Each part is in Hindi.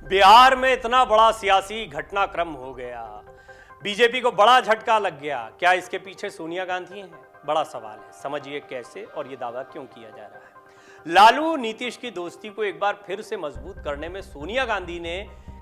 बिहार में इतना बड़ा सियासी घटनाक्रम हो गया, बीजेपी को बड़ा झटका लग गया। क्या इसके पीछे सोनिया गांधी हैं? बड़ा सवाल है। समझिए कैसे और ये दावा क्यों किया जा रहा है। लालू नीतीश की दोस्ती को एक बार फिर से मजबूत करने में सोनिया गांधी ने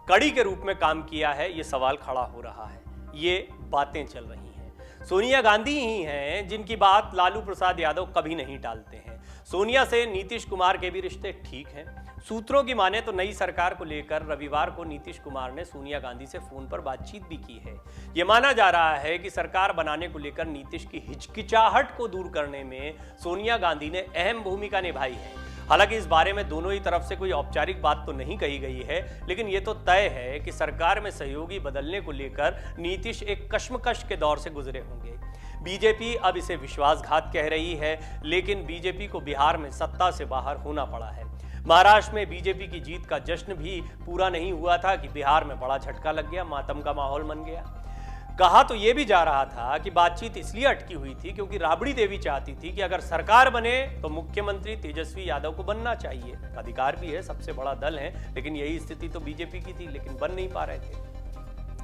कड़ी के रूप में काम किया है, ये सवाल खड़ा हो रहा है। ये बातें चल रही हैं। सोनिया गांधी ही हैं जिनकी बात लालू प्रसाद यादव कभी नहीं टालते हैं। सोनिया से नीतीश कुमार के भी रिश्ते ठीक हैं। सूत्रों की माने तो नई सरकार को लेकर रविवार को नीतीश कुमार ने सोनिया गांधी से फोन पर बातचीत भी की है। यह माना जा रहा है कि सरकार बनाने को लेकर नीतीश की हिचकिचाहट को दूर करने में सोनिया गांधी ने अहम भूमिका निभाई है। हालांकि इस बारे में दोनों ही तरफ से कोई औपचारिक बात तो नहीं कही गई है, लेकिन यह तो तय है कि सरकार में सहयोगी बदलने को लेकर नीतीश एक कश्मकश के दौर से गुजरे होंगे। बीजेपी अब इसे विश्वासघात कह रही है, लेकिन बीजेपी को बिहार में सत्ता से बाहर होना पड़ा है। महाराष्ट्र में बीजेपी की जीत का जश्न भी पूरा नहीं हुआ था कि बिहार में बड़ा झटका लग गया, मातम का माहौल बन गया। कहा तो यह भी जा रहा था कि बातचीत इसलिए अटकी हुई थी क्योंकि राबड़ी देवी चाहती थी कि अगर सरकार बने तो मुख्यमंत्री तेजस्वी यादव को बनना चाहिए। अधिकार भी है, सबसे बड़ा दल है, लेकिन यही स्थिति तो बीजेपी की थी, लेकिन बन नहीं पा रहे थे।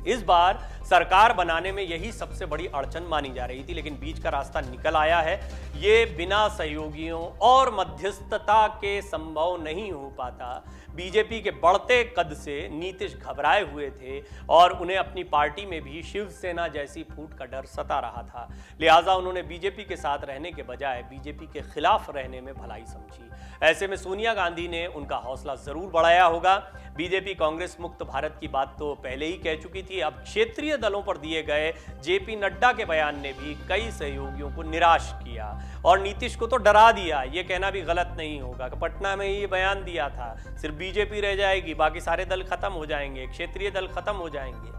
इस बार सरकार बनाने में यही सबसे बड़ी अड़चन मानी जा रही थी, लेकिन बीच का रास्ता निकल आया है। ये बिना सहयोगियों और मध्यस्थता के संभव नहीं हो पाता। बीजेपी के बढ़ते कद से नीतीश घबराए हुए थे और उन्हें अपनी पार्टी में भी शिवसेना जैसी फूट का डर सता रहा था। लिहाजा उन्होंने बीजेपी के साथ रहने के बजाय बीजेपी के खिलाफ रहने में भलाई समझी। ऐसे में सोनिया गांधी ने उनका हौसला जरूर बढ़ाया होगा। बीजेपी कांग्रेस मुक्त भारत की बात तो पहले ही कह चुकी थी। अब क्षेत्रीय दलों पर दिए गए जेपी नड्डा के बयान ने भी कई सहयोगियों को निराश किया और नीतीश को तो डरा दिया। यह कहना भी गलत नहीं होगा कि पटना में ही बयान दिया था, सिर्फ बीजेपी रह जाएगी, बाकी सारे दल खत्म हो जाएंगे, क्षेत्रीय दल खत्म हो जाएंगे।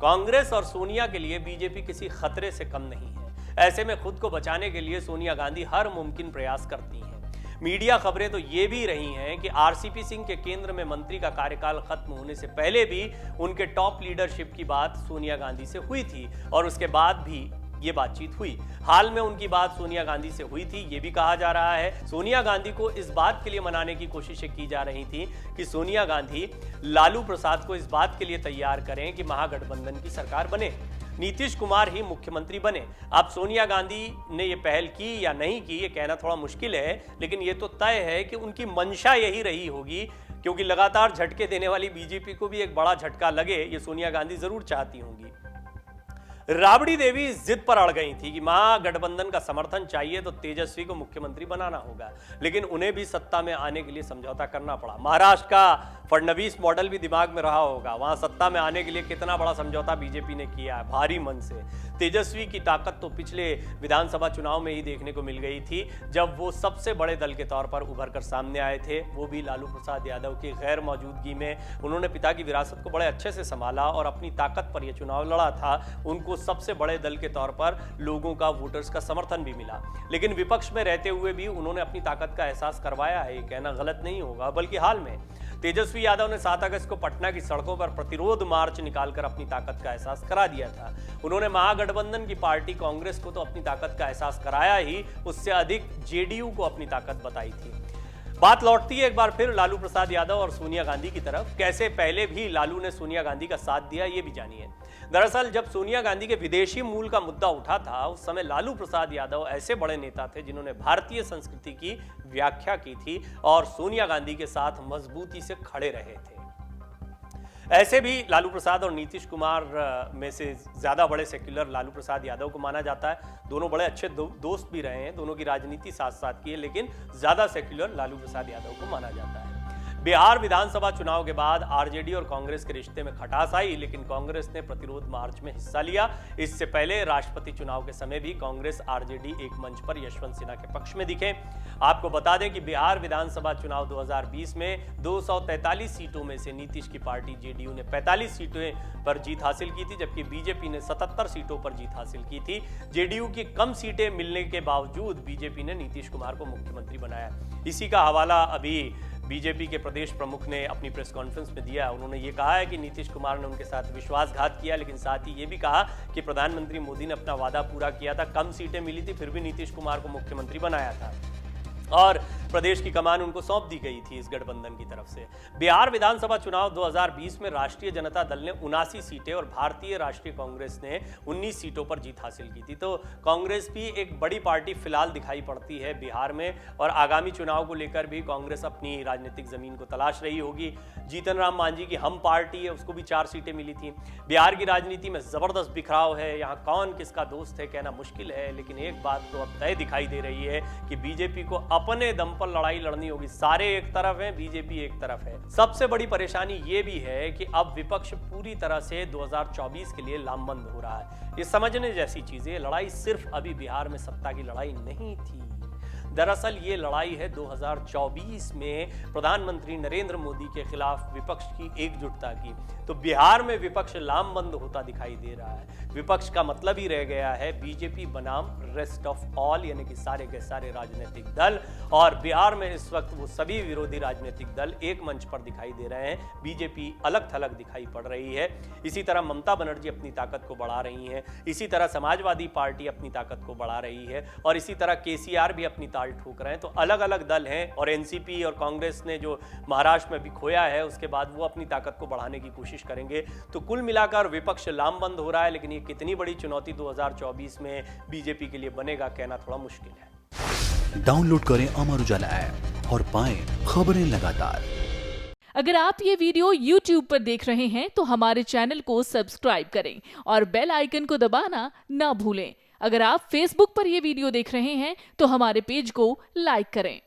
कांग्रेस और सोनिया के लिए बीजेपी किसी खतरे से कम नहीं है। ऐसे में खुद को बचाने के लिए सोनिया गांधी हर मुमकिन प्रयास करती हैं। मीडिया खबरें तो ये भी रही हैं कि आरसीपी सिंह के केंद्र में मंत्री का कार्यकाल खत्म होने से पहले भी उनके टॉप लीडरशिप की बात सोनिया गांधी से हुई थी और उसके बाद भी ये बातचीत हुई। हाल में उनकी बात सोनिया गांधी से हुई थी, ये भी कहा जा रहा है। सोनिया गांधी को इस बात के लिए मनाने की कोशिशें की जा रही थी कि सोनिया गांधी लालू प्रसाद को इस बात के लिए तैयार करें कि महागठबंधन की सरकार बने, नीतीश कुमार ही मुख्यमंत्री बने। अब सोनिया गांधी ने यह पहल की या नहीं की, ये कहना थोड़ा मुश्किल है, लेकिन यह तो तय है कि उनकी मंशा यही रही होगी, क्योंकि लगातार झटके देने वाली बीजेपी को भी एक बड़ा झटका लगे, ये सोनिया गांधी जरूर चाहती होंगी। राबड़ी देवी जिद पर अड़ गई थी कि महागठबंधन का समर्थन चाहिए तो तेजस्वी को मुख्यमंत्री बनाना होगा, लेकिन उन्हें भी सत्ता में आने के लिए समझौता करना पड़ा। महाराष्ट्र का फडणवीस मॉडल भी दिमाग में रहा होगा। वहां सत्ता में आने के लिए कितना बड़ा समझौता बीजेपी ने किया है, भारी मन से। तेजस्वी की ताकत तो पिछले विधानसभा चुनाव में ही देखने को मिल गई थी, जब वो सबसे बड़े दल के तौर पर उभर कर सामने आए थे, वो भी लालू प्रसाद यादव की गैर मौजूदगी में। उन्होंने पिता की विरासत को बड़े अच्छे से संभाला और अपनी ताकत पर यह चुनाव लड़ा था। उनको सबसे बड़े दल के तौर पर लोगों का, वोटर्स का समर्थन भी मिला, लेकिन विपक्ष में रहते हुए भी उन्होंने अपनी ताकत का एहसास करवाया है, ये कहना गलत नहीं होगा। बल्कि हाल में तेजस्वी यादव ने 7 अगस्त को पटना की सड़कों पर प्रतिरोध मार्च निकालकर अपनी ताकत का एहसास करा दिया था। उन्होंने महागठबंधन की पार्टी कांग्रेस को तो अपनी ताकत का एहसास कराया ही, उससे अधिक जेडीयू को अपनी ताकत बताई थी। बात लौटती है एक बार फिर लालू प्रसाद यादव और सोनिया गांधी की तरफ। कैसे पहले भी लालू ने सोनिया गांधी का साथ दिया, ये भी जानिए। दरअसल जब सोनिया गांधी के विदेशी मूल का मुद्दा उठा था, उस समय लालू प्रसाद यादव ऐसे बड़े नेता थे जिन्होंने भारतीय संस्कृति की व्याख्या की थी और सोनिया गांधी के साथ मजबूती से खड़े रहे थे। ऐसे भी लालू प्रसाद और नीतीश कुमार में से ज्यादा बड़े सेक्युलर लालू प्रसाद यादव को माना जाता है। दोनों बड़े अच्छे दोस्त भी रहे हैं, दोनों की राजनीति साथ साथ की है, लेकिन ज्यादा सेक्युलर लालू प्रसाद यादव को माना जाता है। बिहार विधानसभा चुनाव के बाद आरजेडी और कांग्रेस के रिश्ते में खटास आई, लेकिन कांग्रेस ने प्रतिरोध मार्च में हिस्सा लिया। इससे पहले राष्ट्रपति चुनाव के समय भी कांग्रेस आरजेडी एक मंच पर यशवंत सिन्हा के पक्ष में दिखे। आपको बता दें कि बिहार विधानसभा चुनाव 2020 में 243 सीटों में से नीतीश की पार्टी जेडीयू ने 45 सीटों पर जीत हासिल की थी, जबकि बीजेपी ने 77 सीटों पर जीत हासिल की थी। जेडीयू की कम सीटें मिलने के बावजूद बीजेपी ने नीतीश कुमार को मुख्यमंत्री बनाया। इसी का हवाला अभी बीजेपी के प्रदेश प्रमुख ने अपनी प्रेस कॉन्फ्रेंस में दिया। उन्होंने ये कहा है कि नीतीश कुमार ने उनके साथ विश्वासघात किया, लेकिन साथ ही ये भी कहा कि प्रधानमंत्री मोदी ने अपना वादा पूरा किया था। कम सीटें मिली थी, फिर भी नीतीश कुमार को मुख्यमंत्री बनाया था। और प्रदेश की कमान उनको सौंप दी गई थी इस गठबंधन की तरफ से। बिहार विधानसभा चुनाव 2020 में राष्ट्रीय जनता दल ने 79 सीटें और भारतीय राष्ट्रीय कांग्रेस ने 19 सीटों पर जीत हासिल की थी। तो कांग्रेस भी एक बड़ी पार्टी फिलहाल दिखाई पड़ती है बिहार में, और आगामी चुनाव को लेकर भी कांग्रेस अपनी राजनीतिक जमीन को तलाश रही होगी। जीतन राम मांझी की हम पार्टी है, उसको भी 4 सीटें मिली थी। बिहार की राजनीति में जबरदस्त बिखराव है, यहाँ कौन किसका दोस्त है कहना मुश्किल है, लेकिन एक बात तो अब तय दिखाई दे रही है कि बीजेपी को अपने दम पर लड़ाई लड़नी होगी। सारे एक तरफ हैं, बीजेपी एक तरफ है। सबसे बड़ी परेशानी ये भी है कि अब विपक्ष पूरी तरह से 2024 के लिए लामबंद हो रहा है। ये समझने जैसी चीज है, लड़ाई सिर्फ अभी बिहार में सत्ता की लड़ाई नहीं थी। दरअसल ये लड़ाई है 2024 में प्रधानमंत्री नरेंद्र मोदी के खिलाफ विपक्ष की एकजुटता की। तो बिहार में विपक्ष लामबंद होता दिखाई दे रहा है। विपक्ष का मतलब ही रह गया है बीजेपी बनाम रेस्ट ऑफ ऑल, यानी कि सारे के सारे राजनीतिक दल। और बिहार में इस वक्त वो सभी विरोधी राजनीतिक दल एक मंच पर दिखाई दे रहे हैं। बीजेपी अलग थलग दिखाई पड़ रही है। इसी तरह ममता बनर्जी अपनी ताकत को बढ़ा रही हैं, इसी तरह समाजवादी पार्टी अपनी ताकत को बढ़ा रही है, और इसी तरह केसीआर भी अपनी ठोक रहे हैं। तो अलग अलग दल हैं, और एनसीपी और कांग्रेस ने जो महाराष्ट्र में भी खोया है उसके बाद वो अपनी ताकत को बढ़ाने की कोशिश करेंगे। तो कुल मिलाकर विपक्ष लामबंद हो रहा है, लेकिन ये कितनी बड़ी चुनौती 2024 में बीजेपी के लिए बनेगा कहना थोड़ा मुश्किल है। डाउनलोड करें अमर उजाला ऐप और पाएं खबरें लगातार। अगर आप ये वीडियो YouTube पर देख रहे हैं तो हमारे चैनल को सब्सक्राइब करें और बेल आइकन को दबाना ना भूलें। अगर आप Facebook पर यह वीडियो देख रहे हैं तो हमारे पेज को लाइक करें।